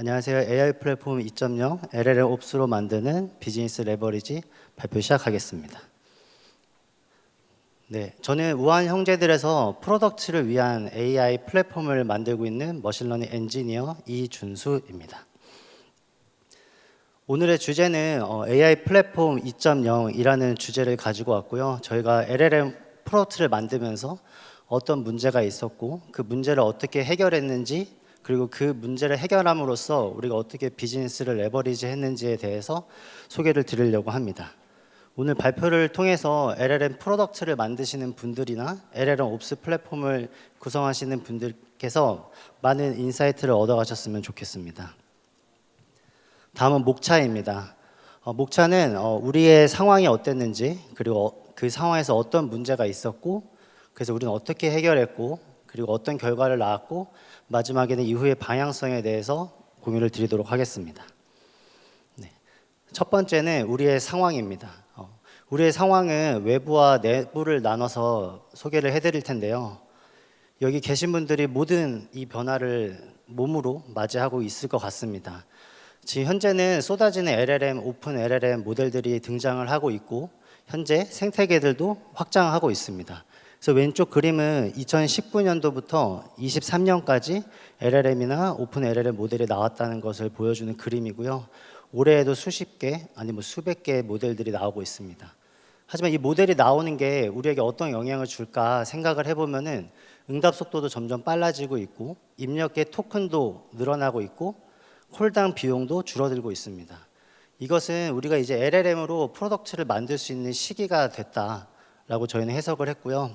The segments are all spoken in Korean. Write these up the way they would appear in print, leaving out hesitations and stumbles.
안녕하세요. AI 플랫폼 2.0 LLM 옵스로 만드는 비즈니스 레버리지 발표 시작하겠습니다. 네, 저는 우한 형제들에서 프로덕트를 위한 AI 플랫폼을 만들고 있는 머신러닝 엔지니어 이준수입니다. 오늘의 주제는 AI 플랫폼 2.0이라는 주제를 가지고 왔고요. 저희가 LLM 프로덕트를 만들면서 어떤 문제가 있었고 그 문제를 어떻게 해결했는지, 그리고 그 문제를 해결함으로써 우리가 어떻게 비즈니스를 레버리지 했는지에 대해서 소개를 드리려고 합니다. 오늘 발표를 통해서 LLM 프로덕트를 만드시는 분들이나 LLM 옵스 플랫폼을 구성하시는 분들께서 많은 인사이트를 얻어가셨으면 좋겠습니다. 다음은 목차입니다. 목차는 우리의 상황이 어땠는지, 그리고 그 상황에서 어떤 문제가 있었고, 그래서 우리는 어떻게 해결했고, 그리고 어떤 결과를 낳았고, 마지막에는 이후의 방향성에 대해서 공유를 드리도록 하겠습니다. 네. 첫 번째는 우리의 상황입니다. 우리의 상황은 외부와 내부를 나눠서 소개를 해드릴 텐데요. 여기 계신 분들이 모든 이 변화를 몸으로 맞이하고 있을 것 같습니다. 지금 현재는 쏟아지는 LLM, 오픈 LLM 모델들이 등장을 하고 있고, 현재 생태계들도 확장하고 있습니다. 그래서 왼쪽 그림은 2019년도부터 23년까지 LLM이나 오픈 LLM 모델이 나왔다는 것을 보여주는 그림이고요. 올해에도 수십 개, 아니면 수백 개의 모델들이 나오고 있습니다. 하지만 이 모델이 나오는 게 우리에게 어떤 영향을 줄까 생각을 해보면은 응답 속도도 점점 빨라지고 있고, 입력의 토큰도 늘어나고 있고, 콜당 비용도 줄어들고 있습니다. 이것은 우리가 이제 LLM으로 프로덕트를 만들 수 있는 시기가 됐다라고 저희는 해석을 했고요.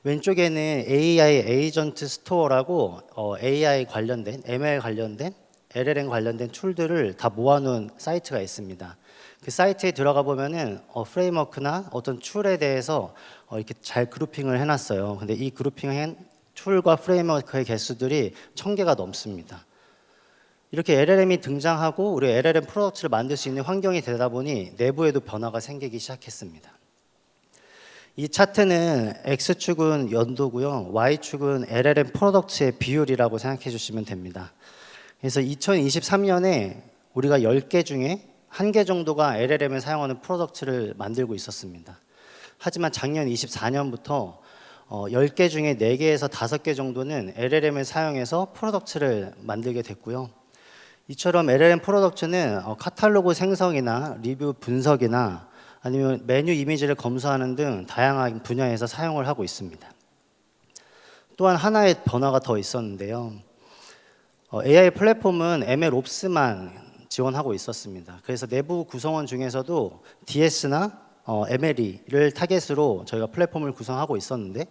왼쪽에는 AI 에이전트 스토어라고 AI 관련된, ML 관련된, LLM 관련된 툴들을 다 모아놓은 사이트가 있습니다. 그 사이트에 들어가 보면은 프레임워크나 어떤 툴에 대해서 이렇게 잘 그룹핑을 해놨어요. 근데 이 그룹핑한 툴과 프레임워크의 개수들이 1000개가 넘습니다. 이렇게 LLM이 등장하고 우리 LLM 프로덕트를 만들 수 있는 환경이 되다 보니 내부에도 변화가 생기기 시작했습니다. 이 차트는 X축은 연도고요. Y축은 LLM 프로덕트의 비율이라고 생각해 주시면 됩니다. 그래서 2023년에 우리가 10개 중에 1개 정도가 LLM을 사용하는 프로덕트를 만들고 있었습니다. 하지만 작년 24년부터 10개 중에 4개에서 5개 정도는 LLM을 사용해서 프로덕트를 만들게 됐고요. 이처럼 LLM 프로덕트는 카탈로그 생성이나 리뷰 분석이나 아니면 메뉴 이미지를 검수하는 등 다양한 분야에서 사용을 하고 있습니다. 또한 하나의 변화가 더 있었는데요. AI 플랫폼은 MLOps만 지원하고 있었습니다. 그래서 내부 구성원 중에서도 DS나 MLE를 타겟으로 저희가 플랫폼을 구성하고 있었는데,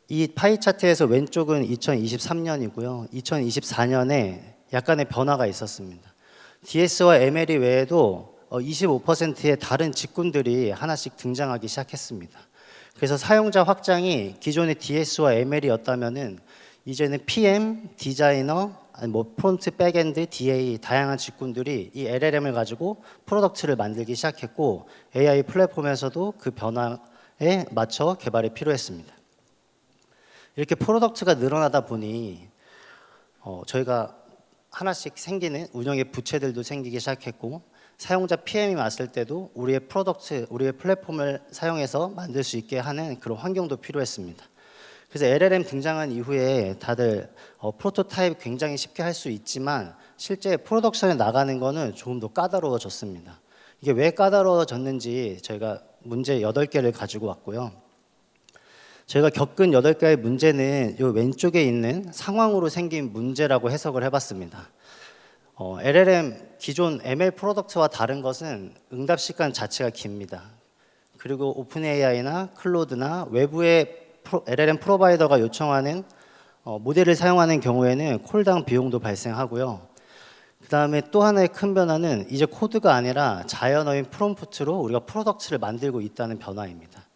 이 파이 차트에서 왼쪽은 2023년이고요. 2024년에 약간의 변화가 있었습니다. DS와 MLE 외에도 25%의 다른 직군들이 하나씩 등장하기 시작했습니다. 그래서 사용자 확장이 기존의 DS와 ML이었다면은 이제는 PM, 디자이너, 프론트, 백엔드, DA 다양한 직군들이 이 LLM을 가지고 프로덕트를 만들기 시작했고, AI 플랫폼에서도 그 변화에 맞춰 개발이 필요했습니다. 이렇게 프로덕트가 늘어나다 보니 저희가 하나씩 생기는 운영의 부채들도 생기기 시작했고, 사용자 PM이 왔을 때도 우리의 프로덕트, 우리의 플랫폼을 사용해서 만들 수 있게 하는 그런 환경도 필요했습니다. 그래서 LLM 등장한 이후에 다들 프로토타입 굉장히 쉽게 할 수 있지만 실제 프로덕션에 나가는 거는 조금 더 까다로워졌습니다. 이게 왜 까다로워졌는지 저희가 문제 8개를 가지고 왔고요. 저희가 겪은 8개의 문제는 이 왼쪽에 있는 상황으로 생긴 문제라고 해석을 해봤습니다. LLM, 기존 ML 프로덕트와 다른 것은 응답 시간 자체가 깁니다. 그리고 오픈 AI나 클로드나 외부의 LLM 프로바이더가 요청하는 모델을 사용하는 경우에는 콜당 비용도 발생하고요. 그 다음에 또 하나의 큰 변화는 이제 코드가 아니라 자연어인 프롬프트로 우리가 프로덕트를 만들고 있다는 변화입니다.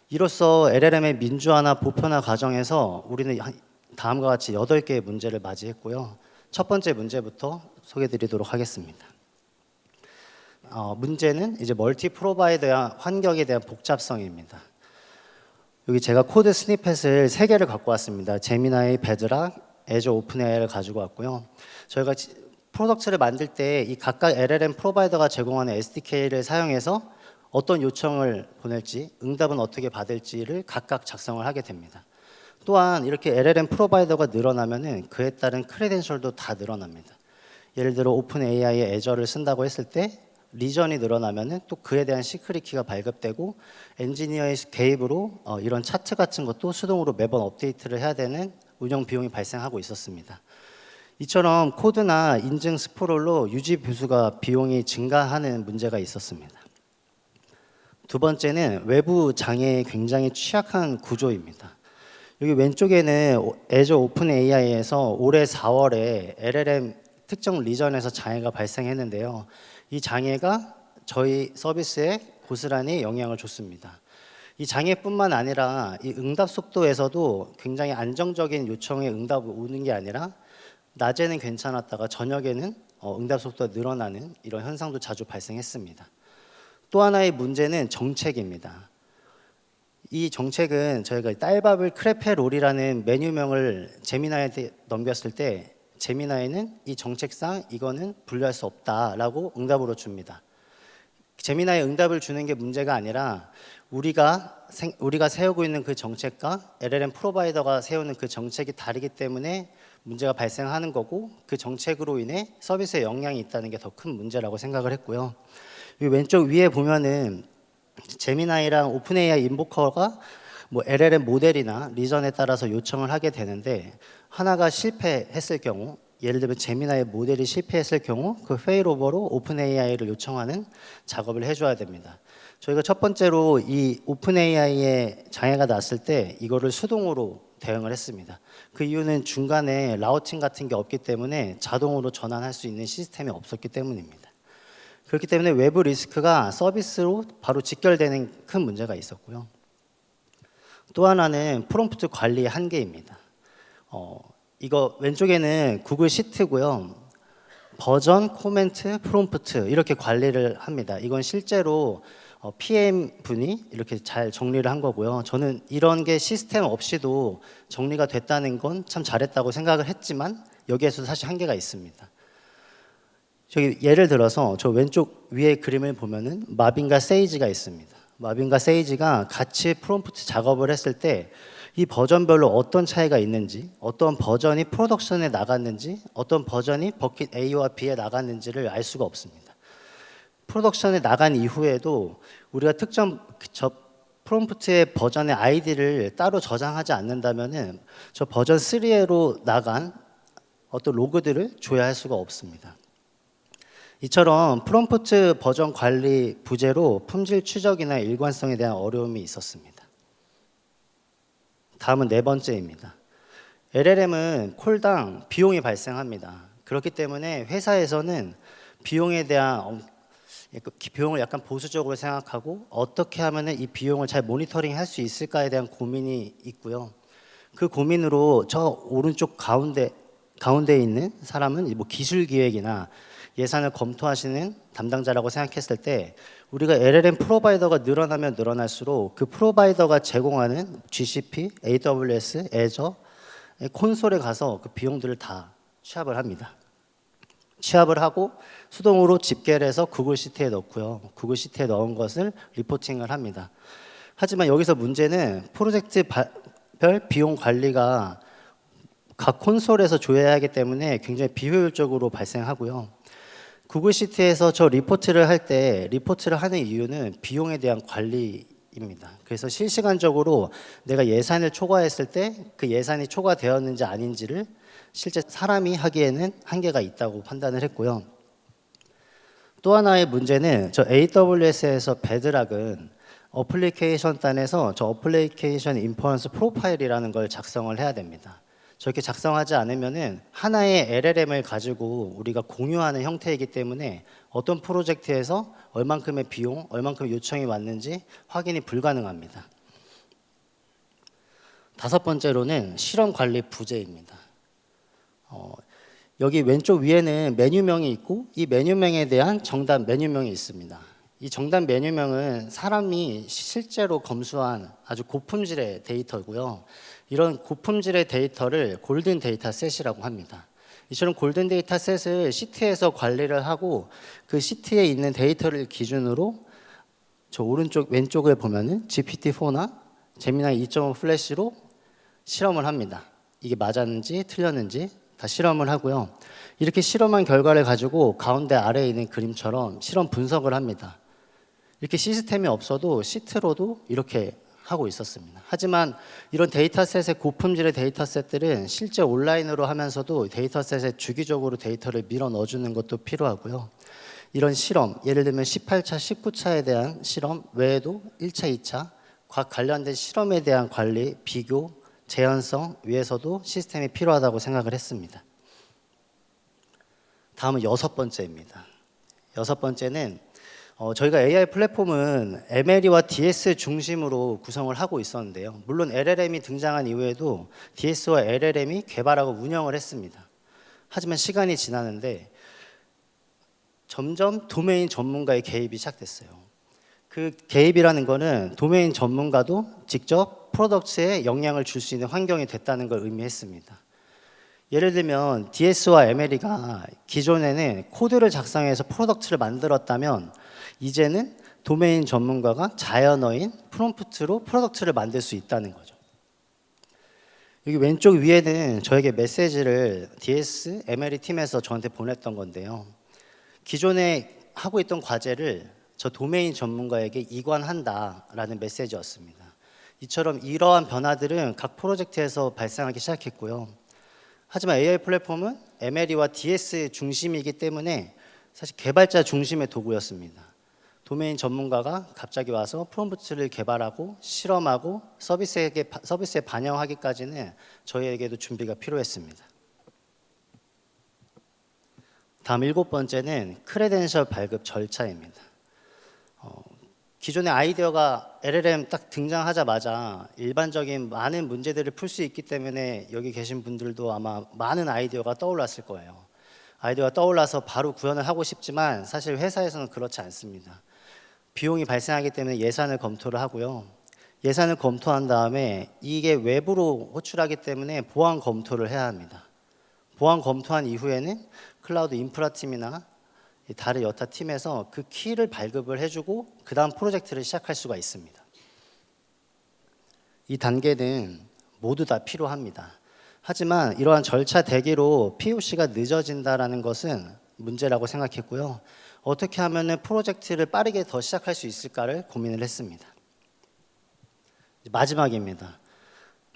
이로써 LLM의 민주화나 보편화 과정에서 우리는 다음과 같이 8개의 문제를 맞이했고요. 첫 번째 문제부터 소개해 드리도록 하겠습니다. 문제는 이제 멀티 프로바이더와 환경에 대한 복잡성입니다. 여기 제가 코드 스니펫을 3개를 갖고 왔습니다. 제미나이, 베드락, 애저 오픈AI를 가지고 왔고요. 저희가 프로덕트를 만들 때 이 각각 LLM 프로바이더가 제공하는 SDK를 사용해서 어떤 요청을 보낼지, 응답은 어떻게 받을지를 각각 작성을 하게 됩니다. 또한 이렇게 LLM 프로바이더가 늘어나면은 그에 따른 크레덴셜도 다 늘어납니다. 예를 들어 오픈 AI의 애저를 쓴다고 했을 때 리전이 늘어나면은 또 그에 대한 시크릿 키가 발급되고 엔지니어의 개입으로 이런 차트 같은 것도 수동으로 매번 업데이트를 해야 되는 운영 비용이 발생하고 있었습니다. 이처럼 코드나 인증 스프롤로 유지 보수가 비용이 증가하는 문제가 있었습니다. 두 번째는 외부 장애에 굉장히 취약한 구조입니다. 여기 왼쪽에는 애저 오픈 AI에서 올해 4월에 LLM 특정 리전에서 장애가 발생했는데요. 이 장애가 저희 서비스에 고스란히 영향을 줬습니다. 이 장애뿐만 아니라 이 응답 속도에서도 굉장히 안정적인 요청에 응답이 오는 게 아니라 낮에는 괜찮았다가 저녁에는 응답 속도가 늘어나는 이런 현상도 자주 발생했습니다. 또 하나의 문제는 정책입니다. 이 정책은 저희가 딸밥을 크레페 롤이라는 메뉴명을 제미나이한테 넘겼을 때 제미나이는 이 정책상 이거는 분류할 수 없다라고 응답으로 줍니다. 제미나이 응답을 주는 게 문제가 아니라 우리가 세우고 있는 그 정책과 LLM 프로바이더가 세우는 그 정책이 다르기 때문에 문제가 발생하는 거고 그 정책으로 인해 서비스에 영향이 있다는 게 더 큰 문제라고 생각을 했고요. 이 왼쪽 위에 보면은 제미나이랑 오픈 AI 인보커가 뭐 LLM 모델이나 리전에 따라서 요청을 하게 되는데 하나가 실패했을 경우 예를 들면 제미나이 모델이 실패했을 경우 그 페일오버로 오픈 AI를 요청하는 작업을 해줘야 됩니다. 저희가 첫 번째로 이 오픈 AI에 장애가 났을 때 이거를 수동으로 대응을 했습니다. 그 이유는 중간에 라우팅 같은 게 없기 때문에 자동으로 전환할 수 있는 시스템이 없었기 때문입니다. 그렇기 때문에 외부 리스크가 서비스로 바로 직결되는 큰 문제가 있었고요. 또 하나는 프롬프트 관리의 한계입니다. 이거 왼쪽에는 구글 시트고요. 버전, 코멘트, 프롬프트 이렇게 관리를 합니다. 이건 실제로 PM 분이 이렇게 잘 정리를 한 거고요. 저는 이런 게 시스템 없이도 정리가 됐다는 건 참 잘했다고 생각을 했지만 여기에서도 사실 한계가 있습니다. 저기 예를 들어서 저 왼쪽 위에 그림을 보면은 마빈과 세이지가 있습니다. 마빈과 세이지가 같이 프롬프트 작업을 했을 때 이 버전별로 어떤 차이가 있는지, 어떤 버전이 프로덕션에 나갔는지, 어떤 버전이 버킷 A와 B에 나갔는지를 알 수가 없습니다. 프로덕션에 나간 이후에도 우리가 특정 프롬프트의 버전의 아이디를 따로 저장하지 않는다면은 저 버전 3로 나간 어떤 로그들을 조회할 수가 없습니다. 이처럼 프롬프트 버전 관리 부재로 품질 추적이나 일관성에 대한 어려움이 있었습니다. 다음은 네 번째입니다. LLM은 콜당 비용이 발생합니다. 그렇기 때문에 회사에서는 비용에 대한 비용을 약간 보수적으로 생각하고 어떻게 하면 이 비용을 잘 모니터링 할 수 있을까에 대한 고민이 있고요. 그 고민으로 저 오른쪽 가운데 있는 사람은 뭐 기술 기획이나 예산을 검토하시는 담당자라고 생각했을 때 우리가 LLM 프로바이더가 늘어나면 늘어날수록 그 프로바이더가 제공하는 GCP, AWS, 애저, 콘솔에 가서 그 비용들을 다 취합을 합니다. 취합을 하고 수동으로 집계를 해서 구글 시트에 넣고요. 구글 시트에 넣은 것을 리포팅을 합니다. 하지만 여기서 문제는 프로젝트별 비용 관리가 각 콘솔에서 조회해야 하기 때문에 굉장히 비효율적으로 발생하고요. 구글 시트에서 저 리포트를 할 때 리포트를 하는 이유는 비용에 대한 관리입니다. 그래서 실시간적으로 내가 예산을 초과했을 때 그 예산이 초과되었는지 아닌지를 실제 사람이 하기에는 한계가 있다고 판단을 했고요. 또 하나의 문제는 저 AWS에서 베드락은 어플리케이션 단에서 저 어플리케이션 인퍼런스 프로파일이라는 걸 작성을 해야 됩니다. 저렇게 작성하지 않으면은 하나의 LLM을 가지고 우리가 공유하는 형태이기 때문에 어떤 프로젝트에서 얼만큼의 비용, 얼만큼 요청이 왔는지 확인이 불가능합니다. 다섯 번째로는 실험 관리 부재입니다. 여기 왼쪽 위에는 메뉴명이 있고 이 메뉴명에 대한 정답 메뉴명이 있습니다. 이 정답 메뉴명은 사람이 실제로 검수한 아주 고품질의 데이터고요. 이런 고품질의 데이터를 골든 데이터 셋이라고 합니다. 이처럼 골든 데이터셋을 시트에서 관리를 하고 그 시트에 있는 데이터를 기준으로 저 오른쪽 왼쪽을 보면은 GPT-4나 제미나이 2.5 플래시로 실험을 합니다. 이게 맞았는지 틀렸는지 다 실험을 하고요. 이렇게 실험한 결과를 가지고 가운데 아래에 있는 그림처럼 실험 분석을 합니다. 이렇게 시스템이 없어도 시트로도 이렇게 하고 있었습니다. 하지만 이런 데이터셋의 고품질의 데이터셋들은 실제 온라인으로 하면서도 데이터셋에 주기적으로 데이터를 밀어 넣어주는 것도 필요하고요. 이런 실험, 예를 들면 18차, 19차에 대한 실험 외에도 1차, 2차 각 관련된 실험에 대한 관리, 비교, 재현성 위에서도 시스템이 필요하다고 생각을 했습니다. 다음은 6번째입니다. 6번째는 저희가 AI 플랫폼은 MLE와 DS 중심으로 구성을 하고 있었는데요. 물론 LLM이 등장한 이후에도 DS와 LLM이 개발하고 운영을 했습니다. 하지만 시간이 지나는데 점점 도메인 전문가의 개입이 시작됐어요. 그 개입이라는 거는 도메인 전문가도 직접 프로덕트에 영향을 줄 수 있는 환경이 됐다는 걸 의미했습니다. 예를 들면 DS와 MLE가 기존에는 코드를 작성해서 프로덕트를 만들었다면 이제는 도메인 전문가가 자연어인 프롬프트로 프로덕트를 만들 수 있다는 거죠. 여기 왼쪽 위에는 저에게 메시지를 DS, MLE 팀에서 저한테 보냈던 건데요. 기존에 하고 있던 과제를 저 도메인 전문가에게 이관한다라는 메시지였습니다. 이처럼 이러한 변화들은 각 프로젝트에서 발생하기 시작했고요. 하지만 AI 플랫폼은 MLE와 DS 중심이기 때문에 사실 개발자 중심의 도구였습니다. 도메인 전문가가 갑자기 와서 프롬프트를 개발하고 실험하고 서비스에 반영하기까지는 저희에게도 준비가 필요했습니다. 다음 7번째는 크레덴셜 발급 절차입니다. 기존의 아이디어가 LLM 딱 등장하자마자 일반적인 많은 문제들을 풀 수 있기 때문에 여기 계신 분들도 아마 많은 아이디어가 떠올랐을 거예요. 아이디어가 떠올라서 바로 구현을 하고 싶지만 사실 회사에서는 그렇지 않습니다. 비용이 발생하기 때문에 예산을 검토를 하고요. 예산을 검토한 다음에 이게 외부로 호출하기 때문에 보안 검토를 해야 합니다. 보안 검토한 이후에는 클라우드 인프라 팀이나 다른 여타 팀에서 그 키를 발급을 해주고 그 다음 프로젝트를 시작할 수가 있습니다. 이 단계는 모두 다 필요합니다. 하지만 이러한 절차 대기로 POC가 늦어진다는 것은 문제라고 생각했고요. 어떻게 하면 프로젝트를 빠르게 더 시작할 수 있을까를 고민을 했습니다. 마지막입니다.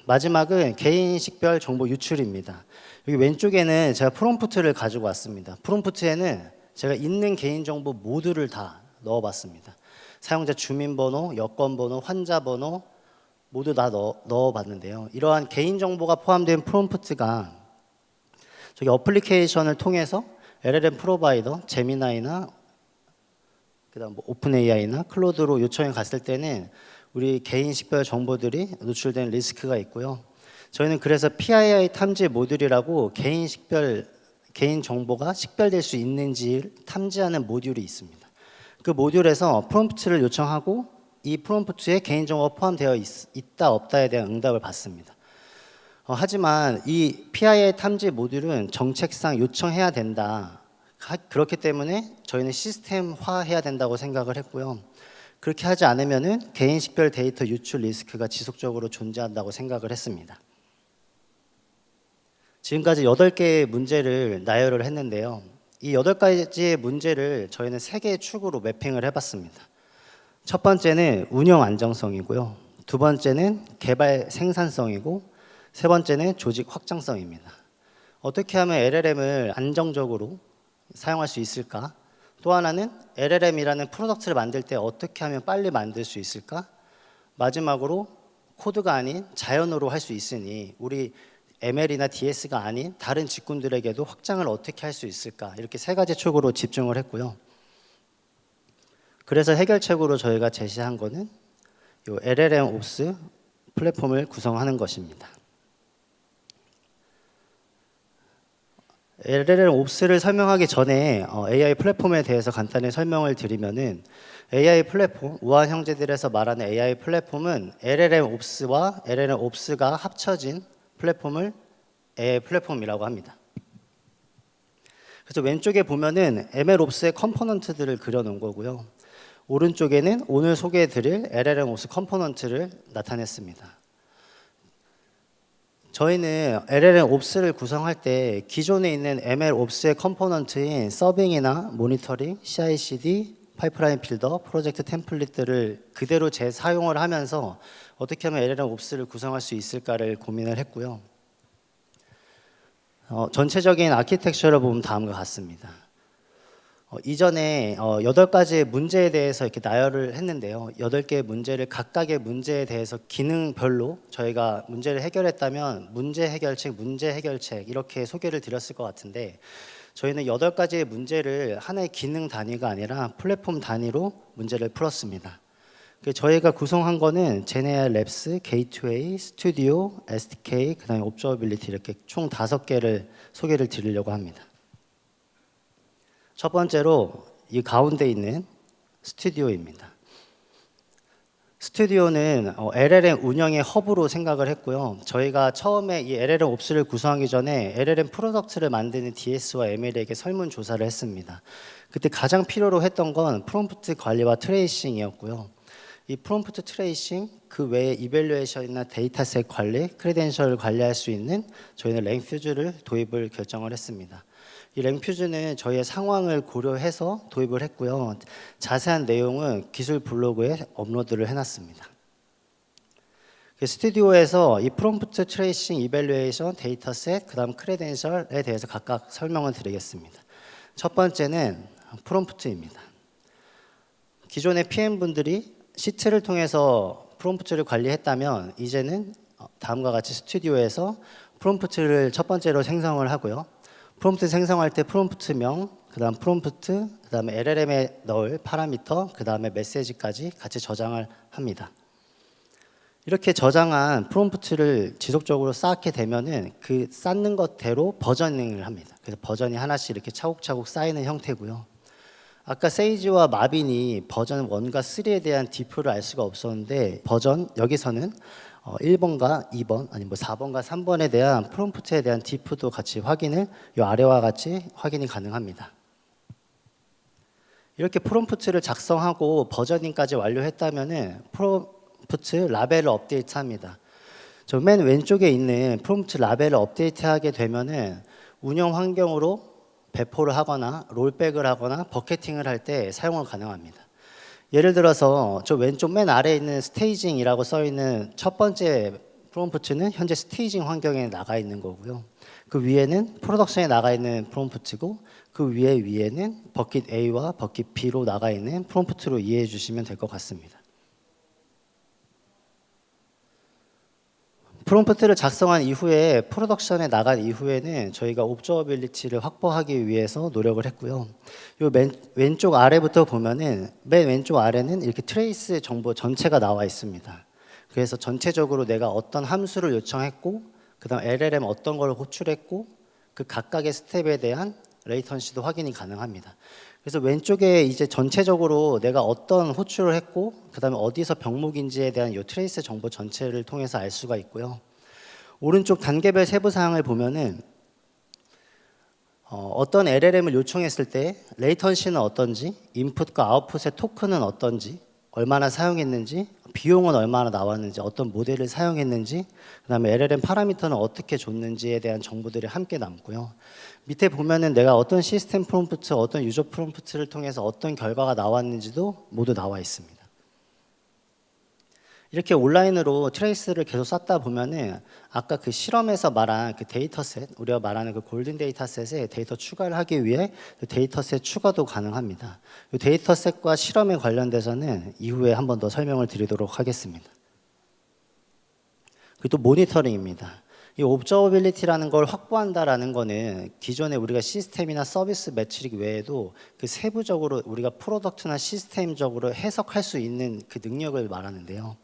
마지막은 개인식별 정보 유출입니다. 여기 왼쪽에는 제가 프롬프트를 가지고 왔습니다. 프롬프트에는 제가 있는 개인정보 모두를 다 넣어봤습니다. 사용자 주민번호, 여권번호, 환자번호 모두 다 넣어봤는데요. 이러한 개인정보가 포함된 프롬프트가 저기 어플리케이션을 통해서 LLM 프로바이더, 제미나이나 그다음 오픈 AI나 클로드로 요청이 갔을 때는 우리 개인 식별 정보들이 노출된 리스크가 있고요. 저희는 그래서 PII 탐지 모듈이라고 개인 정보가 식별될 수 있는지 탐지하는 모듈이 있습니다. 그 모듈에서 프롬프트를 요청하고 이 프롬프트에 개인정보가 포함되어 있다 없다에 대한 응답을 받습니다. 하지만 이 PII 탐지 모듈은 정책상 요청해야 된다. 그렇기 때문에 저희는 시스템화해야 된다고 생각을 했고요. 그렇게 하지 않으면 개인 식별 데이터 유출 리스크가 지속적으로 존재한다고 생각을 했습니다. 지금까지 8개의 문제를 나열을 했는데요. 이 8가지의 문제를 저희는 3개의 축으로 매핑을 해봤습니다. 첫 번째는 운영 안정성이고요. 두 번째는 개발 생산성이고 세 번째는 조직 확장성입니다. 어떻게 하면 LLM을 안정적으로 사용할 수 있을까? 또 하나는 LLM이라는 프로덕트를 만들 때 어떻게 하면 빨리 만들 수 있을까? 마지막으로 코드가 아닌 자연어로 할 수 있으니 우리 ML이나 DS가 아닌 다른 직군들에게도 확장을 어떻게 할 수 있을까? 이렇게 3가지 축으로 집중을 했고요. 그래서 해결책으로 저희가 제시한 거는 이 LLM 옵스 플랫폼을 구성하는 것입니다. LLM 옵스를 설명하기 전에 AI 플랫폼에 대해서 간단히 설명을 드리면은 AI 플랫폼, 우한 형제들에서 말하는 AI 플랫폼은 LLM 옵스와 LLM 옵스가 합쳐진 플랫폼을 AI 플랫폼이라고 합니다. 그래서 왼쪽에 보면은 MLOps의 컴포넌트들을 그려놓은 거고요. 오른쪽에는 오늘 소개해드릴 LLMOps 컴포넌트를 나타냈습니다. 저희는 LLMOps를 구성할 때 기존에 있는 MLOps의 컴포넌트인 서빙이나 모니터링, CI/CD, 파이프라인 빌더, 프로젝트 템플릿들을 그대로 재사용을 하면서 어떻게 하면 LLMOps를 구성할 수 있을까를 고민을 했고요. 전체적인 아키텍처를 보면 다음과 같습니다. 이전에 8가지의 문제에 대해서 이렇게 나열을 했는데요. 8개의 문제를 각각의 문제에 대해서 기능별로 저희가 문제를 해결했다면 문제 해결책 이렇게 소개를 드렸을 것 같은데 저희는 8가지의 문제를 하나의 기능 단위가 아니라 플랫폼 단위로 문제를 풀었습니다. 저희가 구성한 거는 제네알 랩스, 게이트웨이, 스튜디오, SDK, 그다음에 옵저버빌리티 이렇게 총 5개를 소개를 드리려고 합니다. 첫 번째로 이 가운데 있는 스튜디오입니다. 스튜디오는 LLM 운영의 허브로 생각을 했고요. 저희가 처음에 이 LLMOps를 구성하기 전에 LLM 프로덕트를 만드는 DS와 ML에게 설문조사를 했습니다. 그때 가장 필요로 했던 건 프롬프트 관리와 트레이싱이었고요. 이 프롬프트 트레이싱, 그 외에 이밸류에이션이나 데이터셋 관리, 크레덴셜을 관리할 수 있는 저희는 랭퓨즈를 도입을 결정을 했습니다. 이 랭퓨즈는 저희의 상황을 고려해서 도입을 했고요. 자세한 내용은 기술 블로그에 업로드를 해놨습니다. 스튜디오에서 이 프롬프트 트레이싱, 이밸류에이션, 데이터셋, 그 다음 크레덴셜에 대해서 각각 설명을 드리겠습니다. 첫 번째는 프롬프트입니다. 기존의 PM분들이 시트를 통해서 프롬프트를 관리했다면 이제는 다음과 같이 스튜디오에서 프롬프트를 첫 번째로 생성을 하고요. 프롬프트 생성할 때 프롬프트명, 그 다음 프롬프트, 그 다음에 LLM에 넣을 파라미터, 그 다음에 메시지까지 같이 저장을 합니다. 이렇게 저장한 프롬프트를 지속적으로 쌓게 되면은 그 쌓는 것대로 버저닝을 합니다. 그래서 버전이 하나씩 이렇게 차곡차곡 쌓이는 형태고요. 아까 세이지와 마빈이 버전 1과 3에 대한 디프를 알 수가 없었는데 버전 여기서는 1번과 2번 아니 뭐 4번과 3번에 대한 프롬프트에 대한 디프도 같이 확인을 이 아래와 같이 확인이 가능합니다. 이렇게 프롬프트를 작성하고 버저닝까지 완료했다면은 프롬프트 라벨을 업데이트합니다. 저 맨 왼쪽에 있는 프롬프트 라벨을 업데이트하게 되면은 운영 환경으로 배포를 하거나 롤백을 하거나 버켓팅을 할 때 사용을 가능합니다. 예를 들어서 저 왼쪽 맨 아래에 있는 스테이징이라고 써 있는 첫 번째 프롬프트는 현재 스테이징 환경에 나가 있는 거고요. 그 위에는 프로덕션에 나가 있는 프롬프트고 그 위에는 버킷 A와 버킷 B로 나가 있는 프롬프트로 이해해 주시면 될 것 같습니다. 프롬프트를 작성한 이후에 프로덕션에 나간 이후에는 저희가 옵저버빌리티를 확보하기 위해서 노력을 했고요. 요 맨 왼쪽 아래부터 보면은 맨 왼쪽 아래는 이렇게 트레이스 정보 전체가 나와 있습니다. 그래서 전체적으로 내가 어떤 함수를 요청했고 그다음 LLM 어떤 걸 호출했고 그 각각의 스텝에 대한 레이턴시도 확인이 가능합니다. 그래서 왼쪽에 이제 전체적으로 내가 어떤 호출을 했고 그다음에 어디서 병목인지에 대한 이 트레이스 정보 전체를 통해서 알 수가 있고요. 오른쪽 단계별 세부 사항을 보면은 어떤 LLM을 요청했을 때 레이턴시는 어떤지, 인풋과 아웃풋의 토큰은 어떤지, 얼마나 사용했는지, 비용은 얼마나 나왔는지, 어떤 모델을 사용했는지, 그다음에 LLM 파라미터는 어떻게 줬는지에 대한 정보들이 함께 남고요. 밑에 보면은 내가 어떤 시스템 프롬프트, 어떤 유저 프롬프트를 통해서 어떤 결과가 나왔는지도 모두 나와 있습니다. 이렇게 온라인으로 트레이스를 계속 쌓다 보면은 아까 그 실험에서 말한 그 데이터셋, 우리가 말하는 그 골든 데이터셋에 데이터 추가를 하기 위해 그 데이터셋 추가도 가능합니다. 이 데이터셋과 실험에 관련돼서는 이후에 한 번 더 설명을 드리도록 하겠습니다. 그리고 또 모니터링입니다. 이 옵저버빌리티라는 걸 확보한다라는 거는 기존에 우리가 시스템이나 서비스 매트릭 외에도 그 세부적으로 우리가 프로덕트나 시스템적으로 해석할 수 있는 그 능력을 말하는데요.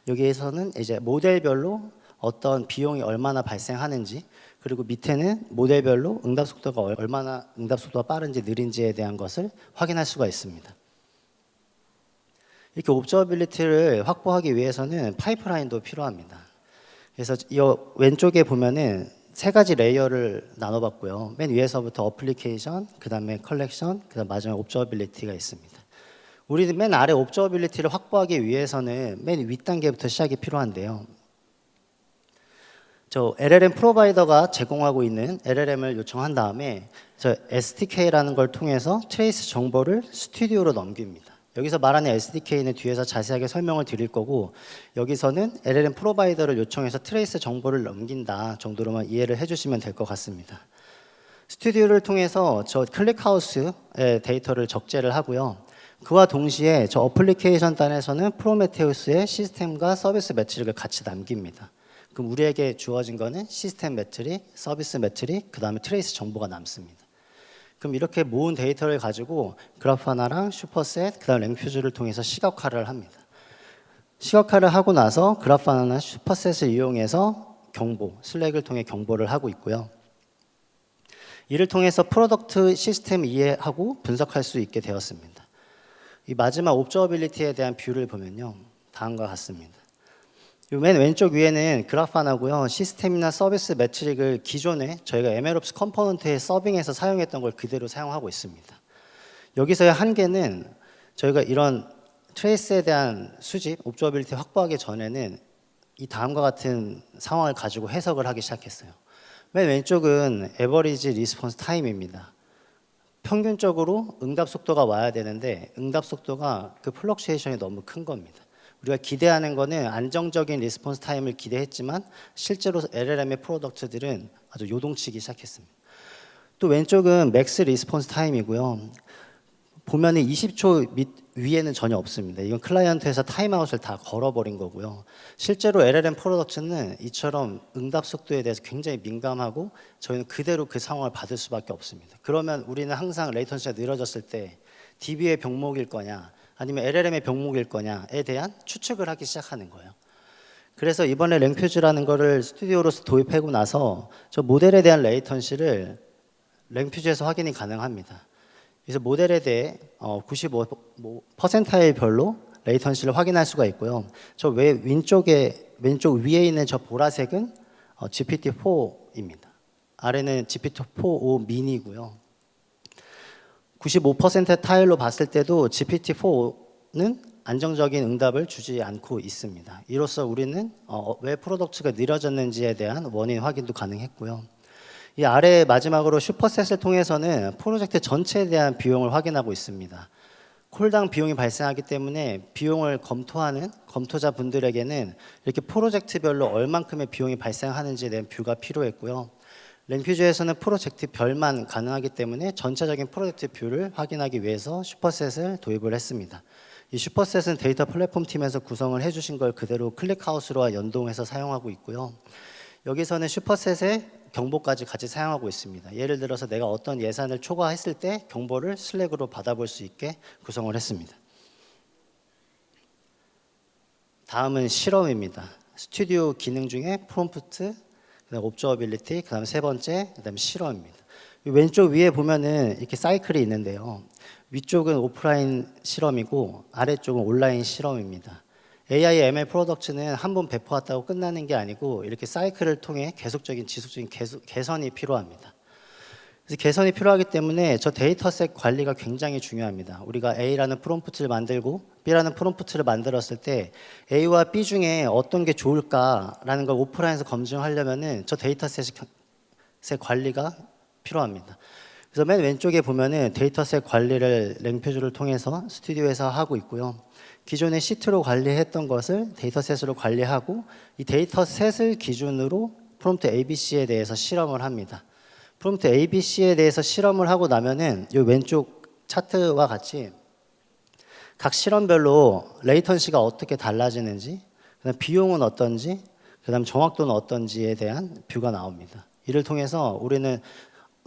여기에서는 이제 모델별로 어떤 비용이 얼마나 발생하는지 그리고 밑에는 모델별로 응답 속도가 얼마나 응답 속도가 빠른지 느린지에 대한 것을 확인할 수가 있습니다. 이렇게 옵저버빌리티를 확보하기 위해서는 파이프라인도 필요합니다. 그래서 이 왼쪽에 보면은 세 가지 레이어를 나눠봤고요. 맨 위에서부터 어플리케이션, 그 다음에 컬렉션, 그 다음 마지막에 옵저버빌리티가 있습니다. 우리는 맨 아래 옵저버빌리티를 확보하기 위해서는 맨 윗단계부터 시작이 필요한데요. 저 LLM 프로바이더가 제공하고 있는 LLM을 요청한 다음에 저 SDK라는 걸 통해서 트레이스 정보를 스튜디오로 넘깁니다. 여기서 말하는 SDK는 뒤에서 자세하게 설명을 드릴 거고, 여기서는 LLM 프로바이더를 요청해서 트레이스 정보를 넘긴다 정도로만 이해를 해주시면 될 것 같습니다. 스튜디오를 통해서 저 클릭하우스의 데이터를 적재를 하고요. 그와 동시에 저 어플리케이션 단에서는 프로메테우스의 시스템과 서비스 매트릭을 같이 남깁니다. 그럼 우리에게 주어진 거는 시스템 매트릭, 서비스 매트릭, 그 다음에 트레이스 정보가 남습니다. 그럼 이렇게 모은 데이터를 가지고 그래파나랑 슈퍼셋, 그 다음 랭퓨즈를 통해서 시각화를 합니다. 시각화를 하고 나서 그래파나나 슈퍼셋을 이용해서 경보, 슬랙을 통해 경보를 하고 있고요. 이를 통해서 프로덕트 시스템 이해하고 분석할 수 있게 되었습니다. 이 마지막 옵저버빌리티에 대한 뷰를 보면요, 다음과 같습니다. 맨 왼쪽 위에는 그래파나고요. 시스템이나 서비스 매트릭을 기존에 저희가 MLOps 컴포넌트에 서빙해서 사용했던 걸 그대로 사용하고 있습니다. 여기서의 한계는 저희가 이런 트레이스에 대한 수집, 옵저버빌리티 확보하기 전에는 이 다음과 같은 상황을 가지고 해석을 하기 시작했어요. 맨 왼쪽은 에버리지 리스폰스 타임입니다. 평균적으로 응답 속도가 와야 되는데 응답 속도가 그 플럭슈에이션이 너무 큰 겁니다. 우리가 기대하는 거는 안정적인 리스폰스 타임을 기대했지만 실제로 LLM의 프로덕트들은 아주 요동치기 시작했습니다. 또 왼쪽은 맥스 리스폰스 타임이고요. 보면은 20초 위에는 전혀 없습니다. 이건 클라이언트에서 타임아웃을 다 걸어버린 거고요. 실제로 LLM 프로덕트는 이처럼 응답 속도에 대해서 굉장히 민감하고 저희는 그대로 그 상황을 받을 수밖에 없습니다. 그러면 우리는 항상 레이턴시가 늘어졌을 때 DB의 병목일 거냐 아니면 LLM의 병목일 거냐에 대한 추측을 하기 시작하는 거예요. 그래서 이번에 랭퓨즈라는 거를 스튜디오로서 도입하고 나서 저 모델에 대한 레이턴시를 랭퓨즈에서 확인이 가능합니다. 그래서 모델에 대해 95%별로 레이턴시를 확인할 수가 있고요. 저 왼쪽 위에 있는 저 보라색은 GPT-4입니다. 아래는 GPT-4o 미니고요. 95% 타일로 봤을 때도 GPT-4는 안정적인 응답을 주지 않고 있습니다. 이로써 우리는 왜 프로덕트가 느려졌는지에 대한 원인 확인도 가능했고요. 이 아래 마지막으로 슈퍼셋을 통해서는 프로젝트 전체에 대한 비용을 확인하고 있습니다. 콜당 비용이 발생하기 때문에 비용을 검토하는 검토자분들에게는 이렇게 프로젝트별로 얼만큼의 비용이 발생하는지에 대한 뷰가 필요했고요. 랭퓨즈에서는 프로젝트별만 가능하기 때문에 전체적인 프로젝트 뷰를 확인하기 위해서 슈퍼셋을 도입을 했습니다. 이 슈퍼셋은 데이터 플랫폼 팀에서 구성을 해주신 걸 그대로 클릭하우스로와 연동해서 사용하고 있고요. 여기서는 슈퍼셋의 경보까지 같이 사용하고 있습니다. 예를 들어서 내가 어떤 예산을 초과했을 때 경보를 슬랙으로 받아볼 수 있게 구성을 했습니다. 다음은 실험입니다. 스튜디오 기능 중에 프롬프트, 그다음 옵저버빌리티, 그다음 세 번째, 그다음 실험입니다. 왼쪽 위에 보면은 이렇게 사이클이 있는데요. 위쪽은 오프라인 실험이고 아래쪽은 온라인 실험입니다. AI ML 프로덕트는 한 번 배포했다고 끝나는 게 아니고 이렇게 사이클을 통해 계속적인 지속적인 개선이 필요합니다. 그래서 개선이 필요하기 때문에 저 데이터셋 관리가 굉장히 중요합니다. 우리가 A라는 프롬프트를 만들고 B라는 프롬프트를 만들었을 때 A와 B 중에 어떤 게 좋을까라는 걸 오프라인에서 검증하려면은 저 데이터셋 관리가 필요합니다. 그래서 맨 왼쪽에 보면은 데이터셋 관리를 랭표즈를 통해서 스튜디오에서 하고 있고요. 기존에 시트로 관리했던 것을 데이터셋으로 관리하고 이 데이터셋을 기준으로 프롬프트 ABC에 대해서 실험을 합니다. 프롬프트 ABC에 대해서 실험을 하고 나면은 이 왼쪽 차트와 같이 각 실험별로 레이턴시가 어떻게 달라지는지, 그다음 비용은 어떤지, 그다음 정확도는 어떤지에 대한 뷰가 나옵니다. 이를 통해서 우리는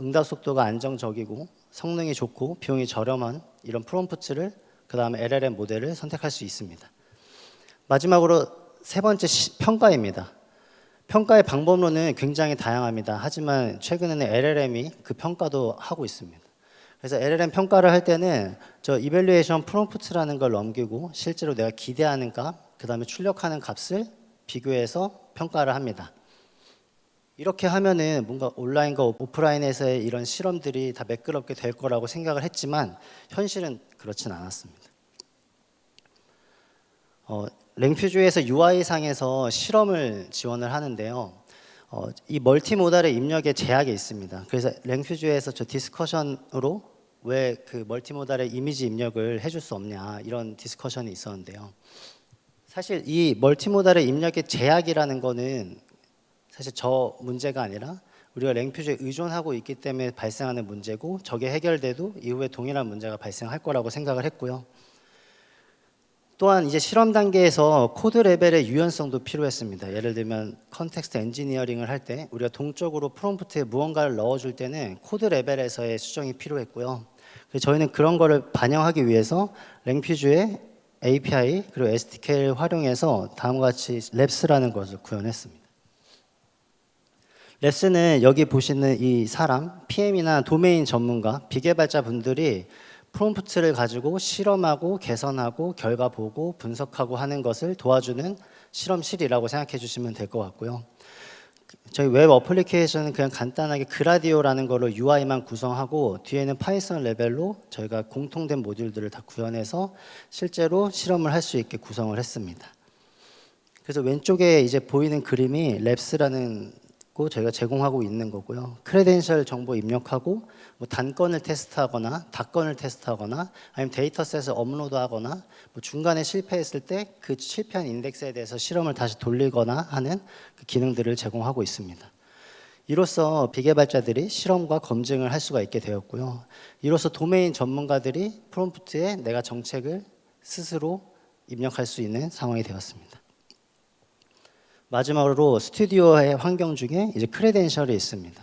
응답 속도가 안정적이고 성능이 좋고 비용이 저렴한 이런 프롬프트를 그다음에 LLM 모델을 선택할 수 있습니다. 마지막으로 세 번째 평가입니다. 평가의 방법론은 굉장히 다양합니다. 하지만 최근에는 LLM이 그 평가도 하고 있습니다. 그래서 LLM 평가를 할 때는 저 이밸류에이션 프롬프트라는 걸 넘기고 실제로 내가 기대하는 값, 그 다음에 출력하는 값을 비교해서 평가를 합니다. 이렇게 하면은 뭔가 온라인과 오프라인에서의 이런 실험들이 다 매끄럽게 될 거라고 생각을 했지만 현실은 그렇진 않았습니다. 랭퓨즈에서 UI상에서 실험을 지원을 하는데요. 이 멀티모달의 입력에 제약이 있습니다. 그래서 랭퓨즈에서 저 디스커션으로 왜 그 멀티모달의 이미지 입력을 해줄 수 없냐 이런 디스커션이 있었는데요. 사실 이 멀티모달의 입력의 제약이라는 거는 사실 저 문제가 아니라 우리가 랭퓨즈에 의존하고 있기 때문에 발생하는 문제고 저게 해결돼도 이후에 동일한 문제가 발생할 거라고 생각을 했고요. 또한 이제 실험 단계에서 코드 레벨의 유연성도 필요했습니다. 예를 들면 컨텍스트 엔지니어링을 할 때 우리가 동적으로 프롬프트에 무언가를 넣어줄 때는 코드 레벨에서의 수정이 필요했고요. 그래서 저희는 그런 거를 반영하기 위해서 랭퓨즈의 API 그리고 SDK를 활용해서 다음과 같이 랩스라는 것을 구현했습니다. 랩스는 여기 보시는 이 사람, PM이나 도메인 전문가, 비개발자 분들이 프롬프트를 가지고 실험하고 개선하고 결과 보고 분석하고 하는 것을 도와주는 실험실이라고 생각해 주시면 될 것 같고요. 저희 웹 어플리케이션은 그냥 간단하게 그라디오라는 거로 UI만 구성하고 뒤에는 파이썬 레벨로 저희가 공통된 모듈들을 다 구현해서 실제로 실험을 할 수 있게 구성을 했습니다. 그래서 왼쪽에 이제 보이는 그림이 랩스라는 거 저희가 제공하고 있는 거고요. 크레덴셜 정보 입력하고 뭐 단건을 테스트하거나 닷건을 테스트하거나 아니면 데이터셋을 업로드하거나 뭐 중간에 실패했을 때 그 실패한 인덱스에 대해서 실험을 다시 돌리거나 하는 그 기능들을 제공하고 있습니다. 이로써 비개발자들이 실험과 검증을 할 수가 있게 되었고요. 이로써 도메인 전문가들이 프롬프트에 내가 정책을 스스로 입력할 수 있는 상황이 되었습니다. 마지막으로 스튜디오의 환경 중에 이제 크레덴셜이 있습니다.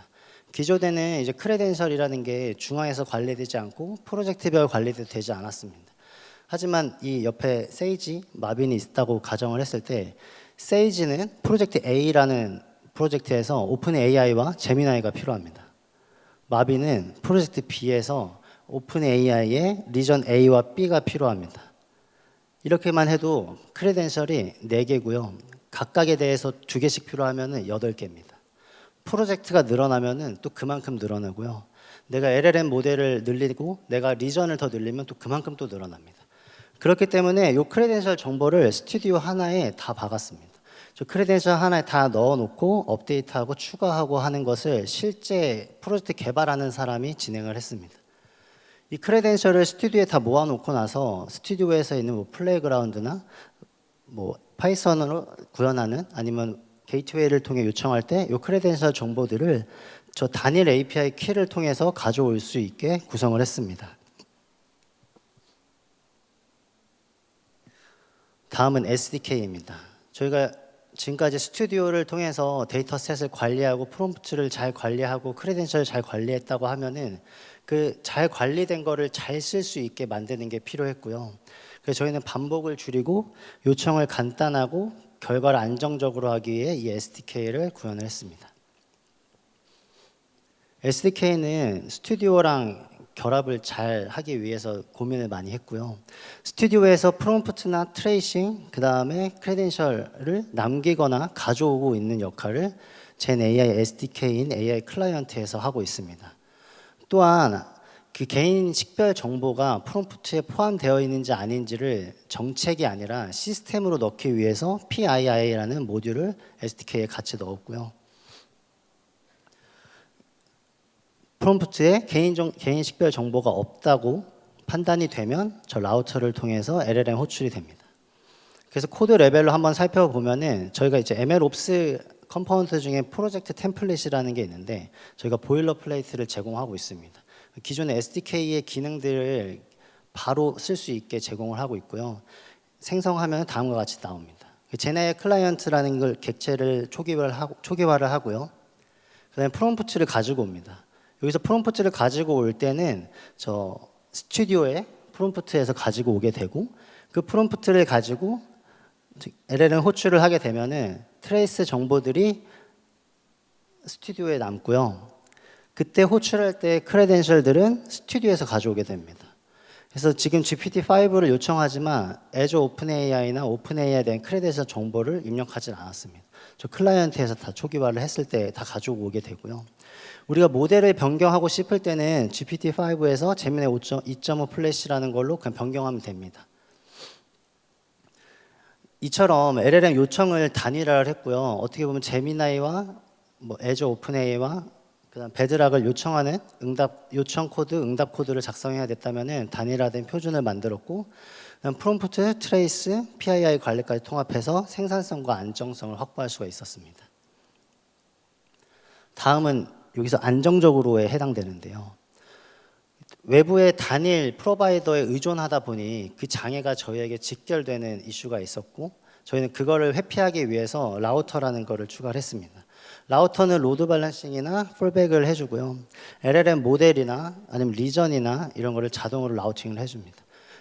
기존에는 이제 크레덴셜이라는 게 중앙에서 관리되지 않고 프로젝트별 관리도 되지 않았습니다. 하지만 이 옆에 세이지, 마빈이 있다고 가정을 했을 때 세이지는 프로젝트 A라는 프로젝트에서 오픈 AI와 제미나이가 필요합니다. 마빈은 프로젝트 B에서 오픈 AI의 리전 A와 B가 필요합니다. 이렇게만 해도 크레덴셜이 4개고요. 각각에 대해서 2개씩 필요하면 8개입니다. 프로젝트가 늘어나면 또 그만큼 늘어나고요. 내가 LLM 모델을 늘리고 내가 리전을 더 늘리면 또 그만큼 또 늘어납니다. 그렇기 때문에 이 크레덴셜 정보를 스튜디오 하나에 다 박았습니다. 저 크레덴셜 하나에 다 넣어놓고 업데이트하고 추가하고 하는 것을 실제 프로젝트 개발하는 사람이 진행을 했습니다. 이 크레덴셜을 스튜디오에 다 모아놓고 나서 스튜디오에서 있는 뭐 플레이그라운드나 뭐 파이썬으로 구현하는 아니면 게이트웨이를 통해 요청할 때 이 크레덴셜 정보들을 저 단일 API 키를 통해서 가져올 수 있게 구성을 했습니다. 다음은 SDK입니다. 저희가 지금까지 스튜디오를 통해서 데이터셋을 관리하고 프롬프트를 잘 관리하고 크레덴셜을 잘 관리했다고 하면은 그 잘 관리된 거를 잘 쓸 수 있게 만드는 게 필요했고요. 그래서 저희는 반복을 줄이고 요청을 간단하고 결과를 안정적으로 하기 위해 이 SDK를 구현을 했습니다. SDK는 스튜디오랑 결합을 잘 하기 위해서 고민을 많이 했고요. 스튜디오에서 프롬프트나 트레이싱, 그 다음에 크레덴셜을 남기거나 가져오고 있는 역할을 젠 AI SDK인 AI 클라이언트에서 하고 있습니다. 또한 그 개인 식별 정보가 프롬프트에 포함되어 있는지 아닌지를 정책이 아니라 시스템으로 넣기 위해서 PII라는 모듈을 SDK에 같이 넣었고요. 프롬프트에 개인 식별 정보가 없다고 판단이 되면 저 라우터를 통해서 LLM 호출이 됩니다. 그래서 코드 레벨로 한번 살펴보면은 저희가 이제 MLOps 컴포넌트 중에 프로젝트 템플릿이라는 게 있는데 저희가 보일러플레이트를 제공하고 있습니다. 기존의 SDK의 기능들을 바로 쓸 수 있게 제공을 하고 있고요. 생성하면 다음과 같이 나옵니다. 제나의 클라이언트라는 걸 객체를 초기화를 하고요. 그다음에 프롬프트를 가지고 옵니다. 여기서 프롬프트를 가지고 올 때는 저 스튜디오에 프롬프트에서 가지고 오게 되고 그 프롬프트를 가지고 LLM 호출을 하게 되면은 트레이스 정보들이 스튜디오에 남고요. 그때 호출할 때 크레덴셜들은 스튜디오에서 가져오게 됩니다. 그래서 지금 GPT-5를 요청하지만 Azure OpenAI나 OpenAI에 대한 크레딧의 정보를 입력하지 않았습니다. 저 클라이언트에서 다 초기화를 했을 때 다 가지고 오게 되고요. 우리가 모델을 변경하고 싶을 때는 GPT-5에서 제미나이 2.5 플래시라는 걸로 그냥 변경하면 됩니다. 이처럼 LLM 요청을 단일화를 했고요. 어떻게 보면 제미나이와 Azure OpenAI와 그다음 베드락을 요청하는 요청 코드, 응답 코드를 작성해야 됐다면은 단일화된 표준을 만들었고, 프롬프트, 트레이스, PII 관리까지 통합해서 생산성과 안정성을 확보할 수가 있었습니다. 다음은 여기서 안정적으로에 해당되는데요. 외부의 단일 프로바이더에 의존하다 보니 그 장애가 저희에게 직결되는 이슈가 있었고, 저희는 그거를 회피하기 위해서 라우터라는 거를 추가를 했습니다. 라우터는 로드 밸런싱이나 폴백을 해주고요. LLM 모델이나 아니면 리전이나 이런 거를 자동으로 라우팅을 해줍니다.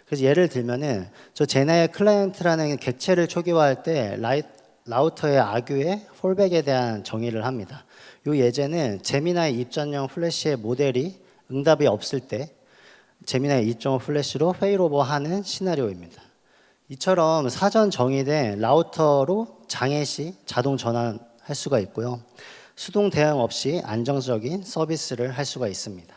그래서 예를 들면은 저 제나의 클라이언트라는 객체를 초기화할 때 라우터의 아규의 폴백에 대한 정의를 합니다. 이 예제는 제미나이 2.0 플래시의 모델이 응답이 없을 때 제미나이 2.5 플래시로 페일오버 하는 시나리오입니다. 이처럼 사전 정의된 라우터로 장애 시 자동 전환할 수가 있고요. 수동 대응 없이 안정적인 서비스를 할 수가 있습니다.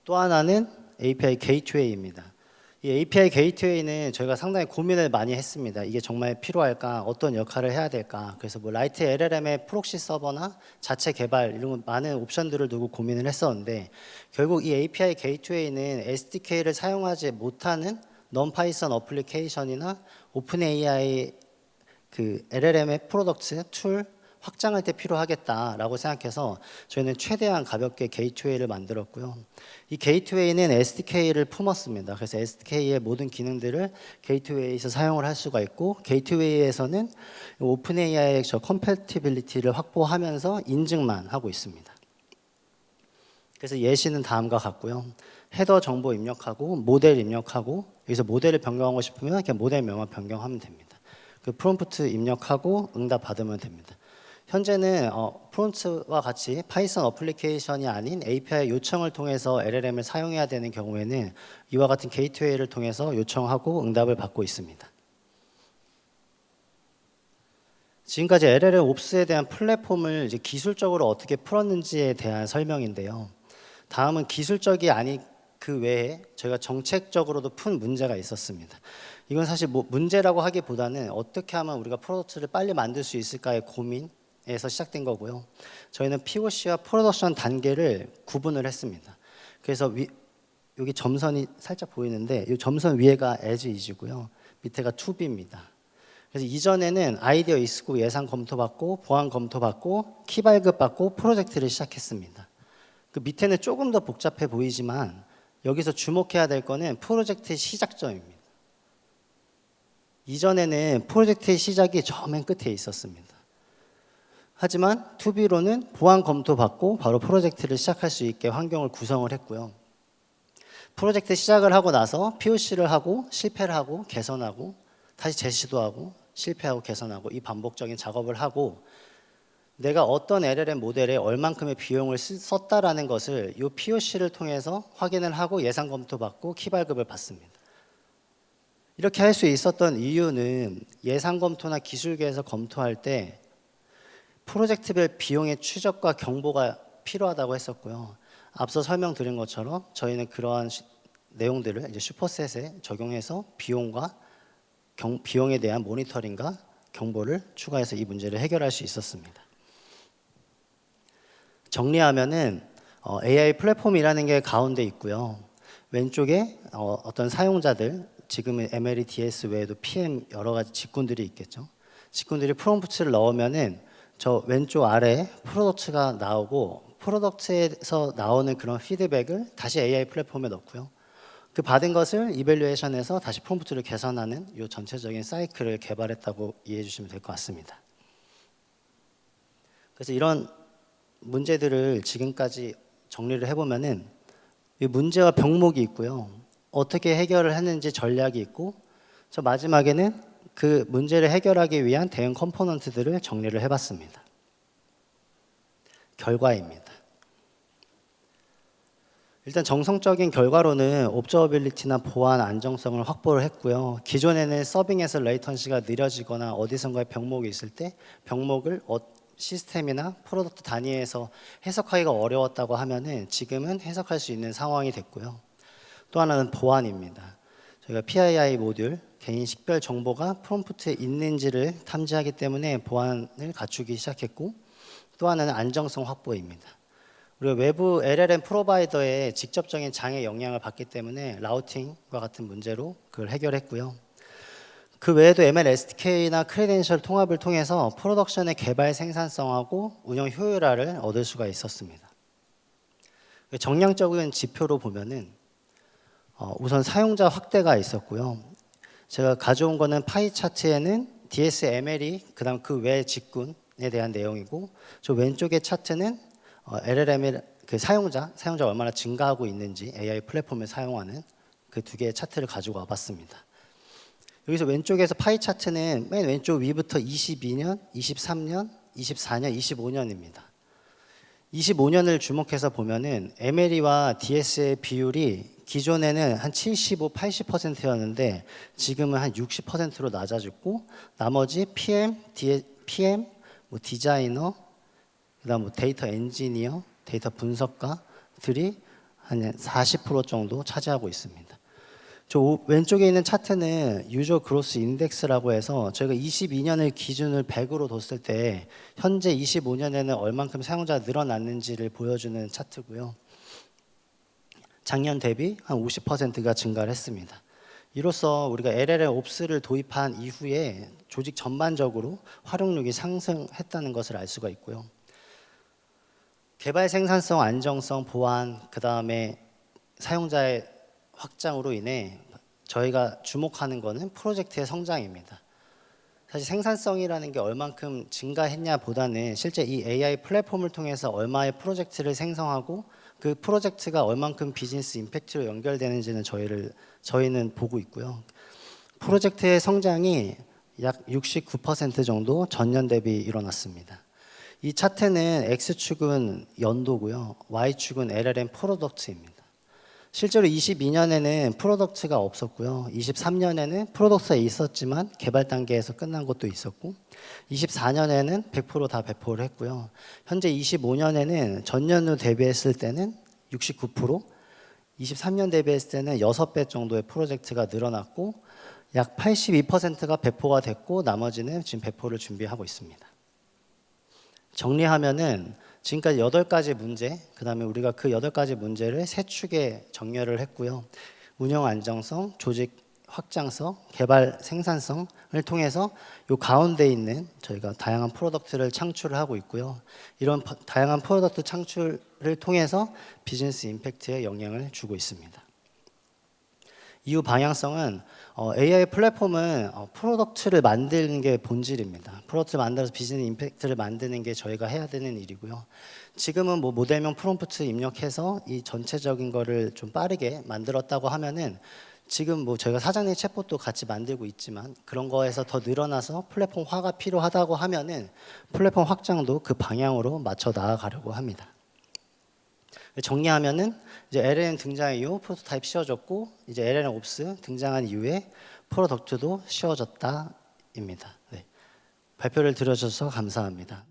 또 하나는 API 게이트웨이입니다. 이 API 게이트웨이는 저희가 상당히 고민을 많이 했습니다. 이게 정말 필요할까? 어떤 역할을 해야 될까? 그래서 라이트 LLM의 프록시 서버나 자체 개발 이런 많은 옵션들을 두고 고민을 했었는데, 결국 이 API 게이트웨이는 SDK를 사용하지 못하는 non-Python 어플리케이션이나 오픈AI 그 LLM의 프로덕트 툴 확장할 때 필요하겠다라고 생각해서 저희는 최대한 가볍게 게이트웨이를 만들었고요. 이 게이트웨이는 SDK를 품었습니다. 그래서 SDK의 모든 기능들을 게이트웨이에서 사용을 할 수가 있고, 게이트웨이에서는 오픈AI의 저 컴패티빌리티를 확보하면서 인증만 하고 있습니다. 그래서 예시는 다음과 같고요. 헤더 정보 입력하고 모델 입력하고, 여기서 모델을 변경하고 싶으면 그냥 모델 명만 변경하면 됩니다. 그 프롬프트 입력하고 응답 받으면 됩니다. 현재는 프론트와 같이 파이썬 어플리케이션이 아닌 API 요청을 통해서 LLM을 사용해야 되는 경우에는 이와 같은 게이트웨이를 통해서 요청하고 응답을 받고 있습니다. 지금까지 LLM 옵스에 대한 플랫폼을 이제 기술적으로 어떻게 풀었는지에 대한 설명인데요. 다음은 기술적이 아닌 그 외에 저희가 정책적으로도 푼 문제가 있었습니다. 이건 사실 문제라고 하기보다는 어떻게 하면 우리가 프로덕트를 빨리 만들 수 있을까의 고민에서 시작된 거고요. 저희는 POC와 프로덕션 단계를 구분을 했습니다. 그래서 여기 점선이 살짝 보이는데 이 점선 위에가 as is고요. 밑에가 to be입니다. 그래서 이전에는 아이디어 있고 예산 검토받고 보안 검토받고 키 발급받고 프로젝트를 시작했습니다. 그 밑에는 조금 더 복잡해 보이지만 여기서 주목해야 될 거는 프로젝트의 시작점입니다. 이전에는 프로젝트의 시작이 저 맨 끝에 있었습니다. 하지만 투비로는 보안 검토받고 바로 프로젝트를 시작할 수 있게 환경을 구성을 했고요. 프로젝트 시작을 하고 나서 POC를 하고 실패를 하고 개선하고 다시 재시도하고 실패하고 개선하고 이 반복적인 작업을 하고, 내가 어떤 LLM 모델에 얼만큼의 비용을 썼다라는 것을 이 POC를 통해서 확인을 하고 예산 검토받고 키 발급을 받습니다. 이렇게 할 수 있었던 이유는 예산 검토나 기술계에서 검토할 때 프로젝트별 비용의 추적과 경보가 필요하다고 했었고요. 앞서 설명드린 것처럼 저희는 그러한 내용들을 이제 슈퍼셋에 적용해서 비용에 대한 모니터링과 경보를 추가해서 이 문제를 해결할 수 있었습니다. 정리하면은 AI 플랫폼이라는 게 가운데 있고요. 왼쪽에 어떤 사용자들, 지금은 MLE, DS 외에도 PM 여러 가지 직군들이 있겠죠. 직군들이 프롬프트를 넣으면은 저 왼쪽 아래에 프로덕트가 나오고, 프로덕트에서 나오는 그런 피드백을 다시 AI 플랫폼에 넣고요. 그 받은 것을 이밸류에이션해서 다시 프롬프트를 개선하는 이 전체적인 사이클을 개발했다고 이해해 주시면 될 것 같습니다. 그래서 이런 문제들을 지금까지 정리를 해보면은 이 문제와 병목이 있고요. 어떻게 해결을 했는지 전략이 있고, 저 마지막에는 그 문제를 해결하기 위한 대응 컴포넌트들을 정리를 해봤습니다. 결과입니다. 일단 정성적인 결과로는 옵저어빌리티나 보안 안정성을 확보를 했고요. 기존에는 서빙에서 레이턴시가 느려지거나 어디선가에 병목이 있을 때 병목을 시스템이나 프로덕트 단위에서 해석하기가 어려웠다고 하면은 지금은 해석할 수 있는 상황이 됐고요. 또 하나는 보안입니다. 저희가 PII 모듈, 개인 식별 정보가 프롬프트에 있는지를 탐지하기 때문에 보안을 갖추기 시작했고, 또 하나는 안정성 확보입니다. 우리가 외부 LLM 프로바이더의 직접적인 장애 영향을 받기 때문에 라우팅과 같은 문제로 그걸 해결했고요. 그 외에도 ML SDK나 크레덴셜 통합을 통해서 프로덕션의 개발 생산성하고 운영 효율화를 얻을 수가 있었습니다. 정량적인 지표로 보면은 우선 사용자 확대가 있었고요. 제가 가져온 거는 파이 차트에는 DSML이 그다음 그 외 직군에 대한 내용이고, 저 왼쪽의 차트는 LLM의 그 사용자가 얼마나 증가하고 있는지 AI 플랫폼을 사용하는 그 두 개의 차트를 가지고 와봤습니다. 여기서 왼쪽에서 파이 차트는 맨 왼쪽 위부터 22년, 23년, 24년, 25년입니다. 25년을 주목해서 보면은 MLE와 DS의 비율이 기존에는 한 75, 80%였는데 지금은 한 60%로 낮아졌고, 나머지 PM, 뭐 디자이너, 그다음 뭐 데이터 엔지니어, 데이터 분석가들이 한 40% 정도 차지하고 있습니다. 저 왼쪽에 있는 차트는 유저 그로스 인덱스라고 해서 저희가 22년을 기준을 100으로 뒀을 때 현재 25년에는 얼만큼 사용자가 늘어났는지를 보여주는 차트고요. 작년 대비 한 50%가 증가를 했습니다. 이로써 우리가 LLM 옵스를 도입한 이후에 조직 전반적으로 활용력이 상승했다는 것을 알 수가 있고요. 개발 생산성, 안정성, 보안, 그 다음에 사용자의 확장으로 인해 저희가 주목하는 것은 프로젝트의 성장입니다. 사실 생산성이라는 게 얼만큼 증가했냐 보다는 실제 이 AI 플랫폼을 통해서 얼마의 프로젝트를 생성하고 그 프로젝트가 얼만큼 비즈니스 임팩트로 연결되는지는 저희는 보고 있고요. 프로젝트의 성장이 약 69% 정도 전년 대비 일어났습니다. 이 차트는 X축은 연도고요. Y축은 LLM 프로덕트입니다. 실제로 22년에는 프로덕트가 없었고요. 23년에는 프로덕트가 있었지만 개발 단계에서 끝난 것도 있었고, 24년에는 100% 배포를 했고요. 현재 25년에는 전년도 대비했을 때는 69%, 23년 대비했을 때는 6배 정도의 프로젝트가 늘어났고, 약 82%가 배포가 됐고 나머지는 지금 배포를 준비하고 있습니다. 정리하면은 지금까지 8가지 문제, 그 다음에 우리가 그 8가지 문제를 세 축에 정렬을 했고요. 운영 안정성, 조직 확장성, 개발 생산성을 통해서 이 가운데 있는 저희가 다양한 프로덕트를 창출을 하고 있고요. 이런 다양한 프로덕트 창출을 통해서 비즈니스 임팩트에 영향을 주고 있습니다. 이후 방향성은 AI 플랫폼은 프로덕트를 만드는 게 본질입니다. 프로덕트를 만들어서 비즈니스 임팩트를 만드는 게 저희가 해야 되는 일이고요. 지금은 뭐 모델명 프롬프트 입력해서 이 전체적인 거를 좀 빠르게 만들었다고 하면은 지금 뭐 저희가 사장님 챗봇도 같이 만들고 있지만 그런 거에서 더 늘어나서 플랫폼화가 필요하다고 하면은 플랫폼 확장도 그 방향으로 맞춰 나아가려고 합니다. 정리하면은 이제 LLM 등장 이후 프로토타입 쉬워졌고, 이제 LLM 옵스 등장한 이후에 프로덕트도 쉬워졌다입니다. 네. 발표를 들어주셔서 감사합니다.